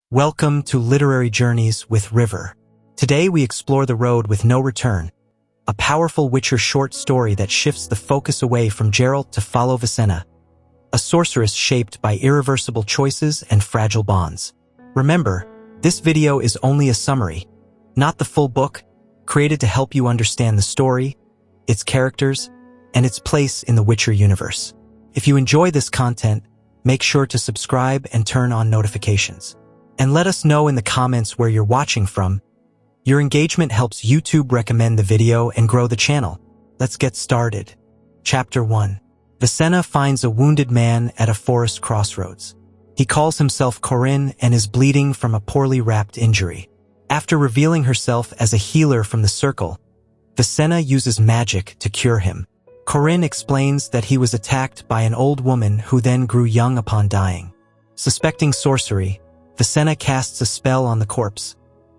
Welcome to Literary Journeys with River. Today we explore The Road with No Return, a powerful Witcher short story that shifts the focus away from Geralt to follow Visenna, a sorceress shaped by irreversible choices and fragile bonds. Remember, this video is only a summary, not the full book, created to help you understand the story, its characters, and its place in the Witcher universe. If you enjoy this content, make sure to subscribe and turn on notifications. And let us know in the comments where you're watching from. Your engagement helps YouTube recommend the video and grow the channel. Let's get started. Chapter 1. Visenna finds a wounded man at a forest crossroads. He calls himself Korin and is bleeding from a poorly wrapped injury. After revealing herself as a healer from the circle, Visenna uses magic to cure him. Korin explains that he was attacked by an old woman who then grew young upon dying. Suspecting sorcery, Visenna casts a spell on the corpse,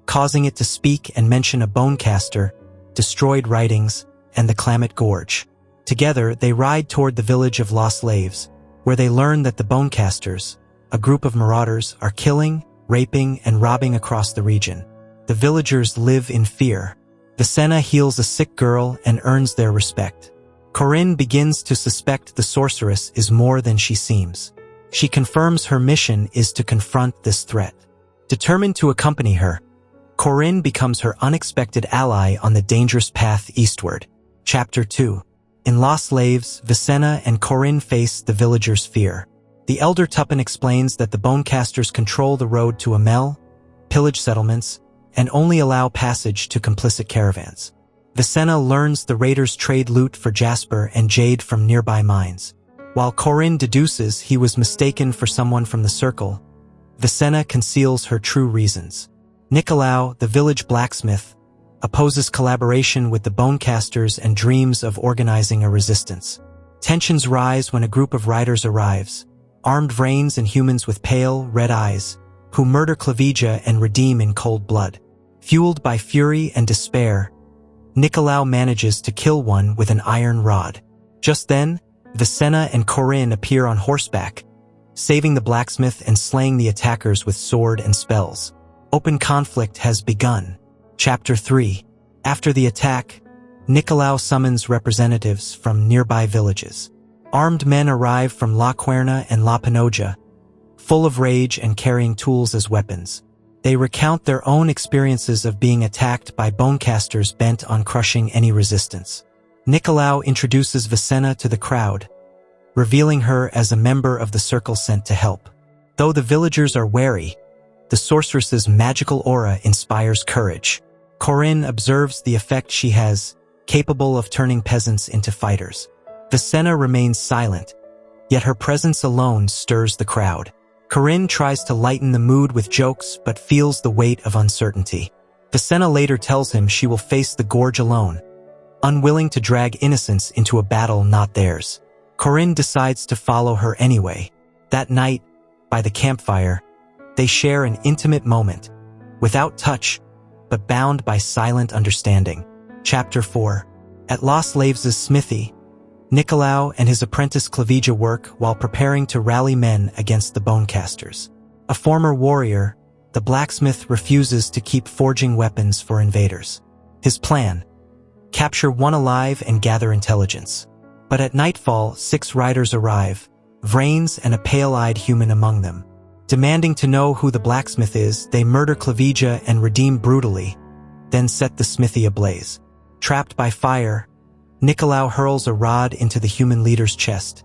causing it to speak and mention a bonecaster, destroyed writings, and the Klamath Gorge. Together, they ride toward the village of Lost Slaves, where they learn that the bonecasters, a group of marauders, are killing, raping, and robbing across the region. The villagers live in fear. Visenna heals a sick girl and earns their respect. Korin begins to suspect the sorceress is more than she seems. She confirms her mission is to confront this threat. Determined to accompany her, Korin becomes her unexpected ally on the dangerous path eastward. Chapter 2. In Lost Slaves, Visenna and Korin face the villagers' fear. The elder Tuppen explains that the bonecasters control the road to Amel, pillage settlements, and only allow passage to complicit caravans. Visenna learns the raiders trade loot for jasper and jade from nearby mines. While Korin deduces he was mistaken for someone from the circle, Visenna conceals her true reasons. Nicolau, the village blacksmith, opposes collaboration with the bonecasters and dreams of organizing a resistance. Tensions rise when a group of riders arrives, armed Vrains and humans with pale, red eyes, who murder Clavija and redeem in cold blood. Fueled by fury and despair, Nicolau manages to kill one with an iron rod. Just then, Visenna and Korin appear on horseback, saving the blacksmith and slaying the attackers with sword and spells. Open conflict has begun. Chapter 3. After the attack, Nicolau summons representatives from nearby villages. Armed men arrive from La Cuerna and La Panoja, full of rage and carrying tools as weapons. They recount their own experiences of being attacked by bonecasters bent on crushing any resistance. Nicolau introduces Visenna to the crowd, revealing her as a member of the circle sent to help. Though the villagers are wary, the sorceress's magical aura inspires courage. Korin observes the effect she has, capable of turning peasants into fighters. Visenna remains silent, yet her presence alone stirs the crowd. Korin tries to lighten the mood with jokes but feels the weight of uncertainty. Visenna later tells him she will face the gorge alone, unwilling to drag innocents into a battle not theirs. Korin decides to follow her anyway. That night, by the campfire, they share an intimate moment, without touch, but bound by silent understanding. Chapter 4. At Lost Slaves' smithy, Nicolau and his apprentice Clavija work while preparing to rally men against the bonecasters. A former warrior, the blacksmith refuses to keep forging weapons for invaders. His plan: capture one alive and gather intelligence. But at nightfall, 6 riders arrive, Vrains and a pale-eyed human among them. Demanding to know who the blacksmith is, they murder Clavija and redeem brutally, then set the smithy ablaze. Trapped by fire, Nicolau hurls a rod into the human leader's chest,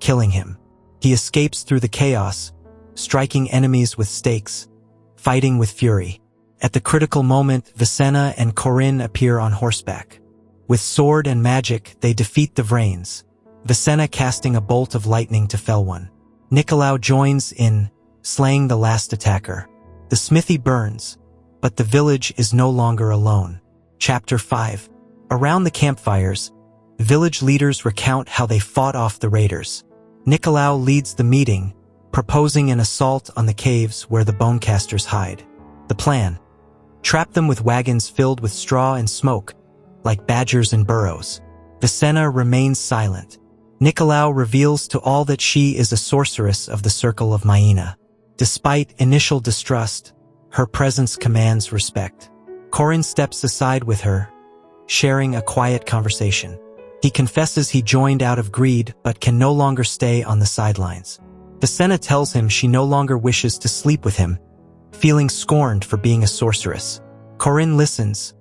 killing him. He escapes through the chaos, striking enemies with stakes, fighting with fury. At the critical moment, Visenna and Korin appear on horseback. With sword and magic, they defeat the Vrains, Visenna casting a bolt of lightning to fell one. Nicolau joins in, slaying the last attacker. The smithy burns, but the village is no longer alone. Chapter 5. Around the campfires, village leaders recount how they fought off the raiders. Nicolau leads the meeting, proposing an assault on the caves where the bonecasters hide. The plan: trap them with wagons filled with straw and smoke, like badgers in burrows. Visenna remains silent. Nicolau reveals to all that she is a sorceress of the Circle of Maina. Despite initial distrust, her presence commands respect. Korin steps aside with her, sharing a quiet conversation. He confesses he joined out of greed but can no longer stay on the sidelines. Visenna tells him she no longer wishes to sleep with him, feeling scorned for being a sorceress. Korin listens,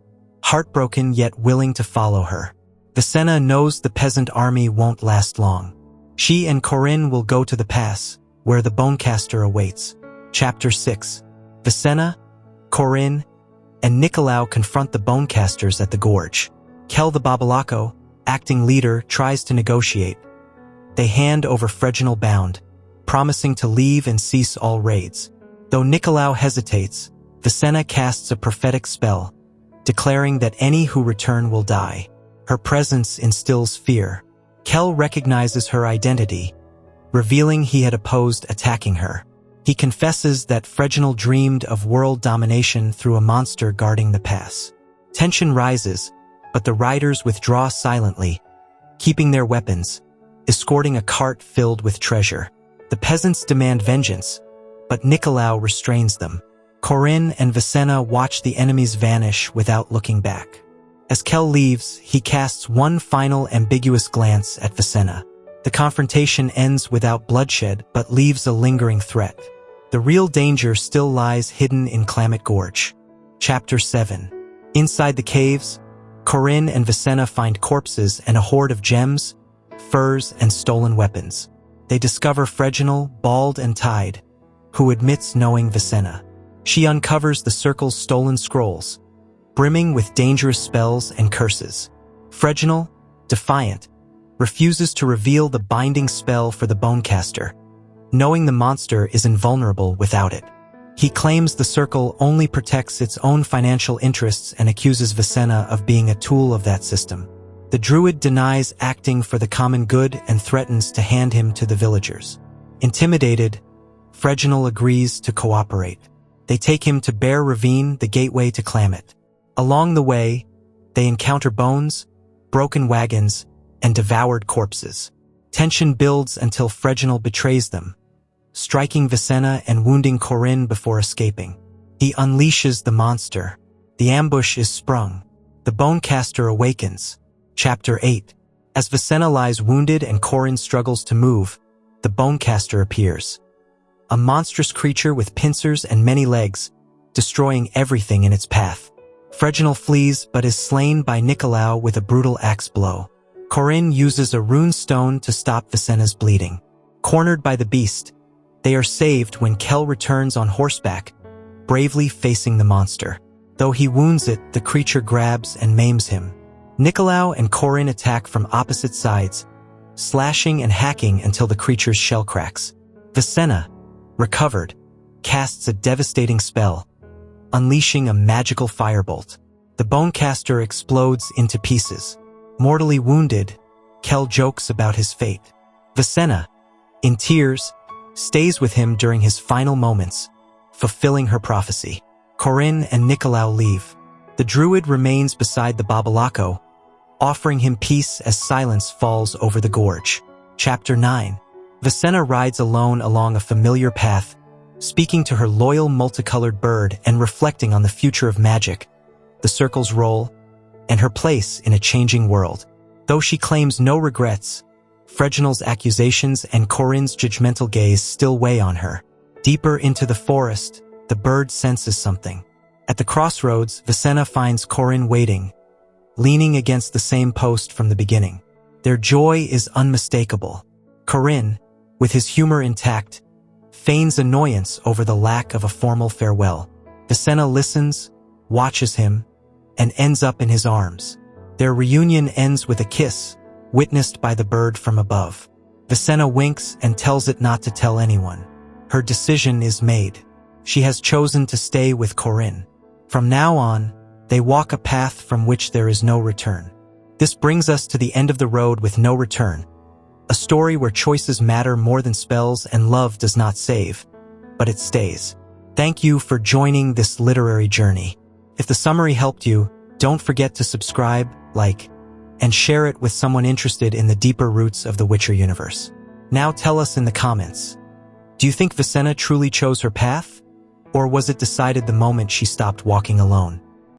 heartbroken yet willing to follow her. Visenna knows the peasant army won't last long. She and Korin will go to the pass, where the bonecaster awaits. Chapter 6. Visenna, Korin, and Nicolau confront the bonecasters at the gorge. Kel the Babalako, acting leader, tries to negotiate. They hand over Freginal bound, promising to leave and cease all raids. Though Nicolau hesitates, Visenna casts a prophetic spell, declaring that any who return will die. Her presence instills fear. Kel recognizes her identity, revealing he had opposed attacking her. He confesses that Freginal dreamed of world domination through a monster guarding the pass. Tension rises, but the riders withdraw silently, keeping their weapons, escorting a cart filled with treasure. The peasants demand vengeance, but Nicolau restrains them. Korin and Visenna watch the enemies vanish without looking back. As Kel leaves, he casts one final ambiguous glance at Visenna. The confrontation ends without bloodshed but leaves a lingering threat. The real danger still lies hidden in Klamath Gorge. Chapter 7. Inside the caves, Korin and Visenna find corpses and a hoard of gems, furs, and stolen weapons. They discover Freginal, bald and tied, who admits knowing Visenna. She uncovers the circle's stolen scrolls, brimming with dangerous spells and curses. Freginal, defiant, refuses to reveal the binding spell for the bonecaster, knowing the monster is invulnerable without it. He claims the circle only protects its own financial interests and accuses Visenna of being a tool of that system. The druid denies acting for the common good and threatens to hand him to the villagers. Intimidated, Freginal agrees to cooperate. They take him to Bear Ravine, the gateway to Klamath. Along the way, they encounter bones, broken wagons, and devoured corpses. Tension builds until Freginal betrays them, striking Visenna and wounding Korin before escaping. He unleashes the monster. The ambush is sprung. The bonecaster awakens. Chapter 8. As Visenna lies wounded and Korin struggles to move, the bonecaster appears. A monstrous creature with pincers and many legs, destroying everything in its path. Freginal flees but is slain by Nicolau with a brutal axe blow. Korin uses a rune stone to stop Visenna's bleeding. Cornered by the beast, they are saved when Kel returns on horseback, bravely facing the monster. Though he wounds it, the creature grabs and maims him. Nicolau and Korin attack from opposite sides, slashing and hacking until the creature's shell cracks. Visenna, recovered, casts a devastating spell, unleashing a magical firebolt. The bonecaster explodes into pieces. Mortally wounded, Kel jokes about his fate. Visenna, in tears, stays with him during his final moments, fulfilling her prophecy. Korin and Nicolau leave. The druid remains beside the Babalako, offering him peace as silence falls over the gorge. Chapter 9. Visenna rides alone along a familiar path, speaking to her loyal multicolored bird and reflecting on the future of magic, the circle's role, and her place in a changing world. Though she claims no regrets, Freginal's accusations and Korin's judgmental gaze still weigh on her. Deeper into the forest, the bird senses something. At the crossroads, Visenna finds Korin waiting, leaning against the same post from the beginning. Their joy is unmistakable. Korin, with his humor intact, feigns annoyance over the lack of a formal farewell. Visenna listens, watches him, and ends up in his arms. Their reunion ends with a kiss, witnessed by the bird from above. Visenna winks and tells it not to tell anyone. Her decision is made. She has chosen to stay with Korin. From now on, they walk a path from which there is no return. This brings us to the end of the road with no return. A story where choices matter more than spells and love does not save, but it stays. Thank you for joining this literary journey. If the summary helped you, don't forget to subscribe, like, and share it with someone interested in the deeper roots of the Witcher universe. Now tell us in the comments, Do you think Visenna truly chose her path? Or was it decided the moment she stopped walking alone?